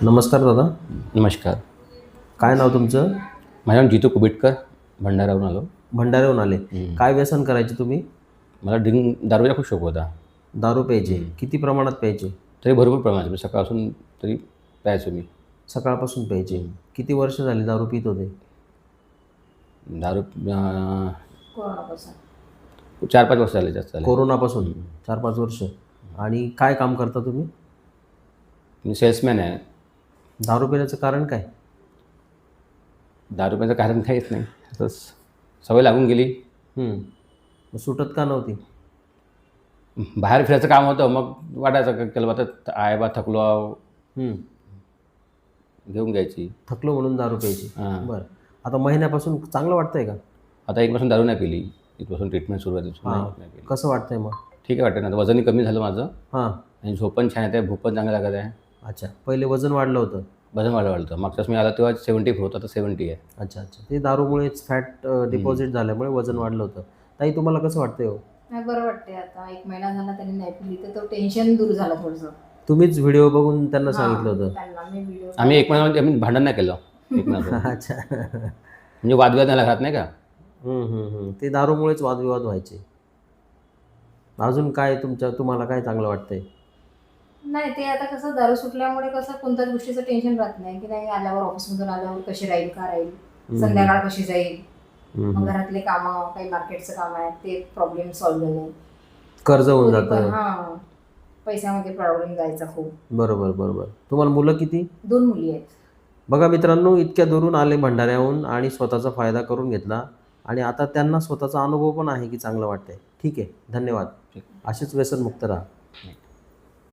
नमस्कार दादा. नमस्कार. काय नाव तुमचं? माझं नाव जितू कुबिटकर, भंडाऱ्याहून आलो. भंडाऱ्याहून आले. काय व्यसन करायचे तुम्ही? मला दारूचा खूप शौक होता. दारू प्यायचे. किती प्रमाणात प्यायचे? तरी भरपूर प्रमाणात, म्हणजे सकाळपासून तरी प्यायचो मी. सकाळपासून प्यायचे. किती वर्ष झाली दारू पित होते? दारू कोरोनापासून 4-5 वर्ष झाले, जास्त झाले. कोरोनापासून 4-5 वर्ष. आणि काय काम करता तुम्ही? मी सेल्समॅन आहे. दारू पिण्याचं कारण काय? दारू प्यायचं कारण काहीच नाही, असंच सवय लागून गेली. मग सुटत का नव्हती? बाहेर फिरायचं काम होतं, मग वाटायचं केलं बा आहे बा, थकलो घेऊन घ्यायची. थकलो म्हणून दारू प्यायची. हां. बरं. आता महिन्यापासून चांगलं वाटतंय का? आता 1 वर्षापासून दारू नाही पिली. इथपासून ट्रीटमेंट सुरू आहे, हां. नाही पिली. कसं वाटतंय मग? ठीक आहे वाटतं ना, आता वजनही कमी झालं माझं हां. आणि झोप पण छान येते, भूक पण चांगली लागत आहे. अच्छा. पहिले वजन वाढलं होतं? वजन वाढलं. मागच्याच मी आला तेव्हा 74 होतं, आता 70 आहे. अच्छा. ते दारूमुळेच फॅट डिपॉझिट झाल्यामुळे वजन वाढलं होतं. ताई, तुम्हाला कसं वाटतंय हो? नाही, बरं वाटते. आता 1 महिना झाला त्यांनी नाही पिली तर तो टेन्शन दूर झालं थोडंसं. तुम्हीच व्हिडिओ बघून त्यांना सांगितलं होतं? त्यांना मी व्हिडिओ आम्ही 1 महिन्यामध्ये आम्ही भांडण नाही केलं. 1 महिना अच्छा. म्हणजे वादविवाद नाही लागत, नाही का? ते दारूमुळेच वादविवाद व्हायचे. अजून काय तुम्हाला काय चांगलं वाटतंय? नाही, ते आता कसं दारू सुटल्यामुळे कसं कोणत्याच गोष्टीचं टेन्शन राहत नाही की नाही आल्यावर ऑफिसमधून आल्यावर कशी राहील, का राहील, संध्याकाळ कशी जाईल, मग घरातले कामं, काही मार्केटचं काम आहे ते प्रॉब्लेम सॉल्व्ह झाले. कर्ज होऊन जातं. हां, पैशामध्ये प्रॉब्लेम जायचा खूप. बरोबर. तुम्हाला मुलं किती? 2 मुली आहेत. बघा मित्रांनो, इतक्या दुरून आले भंडाऱ्याहून आणि स्वतःचा फायदा करून घेतला आणि आता त्यांना स्वतःचा अनुभव पण आहे की चांगलं वाटतंय. ठीक आहे, धन्यवाद. असेच व्यसनमुक्त राहा.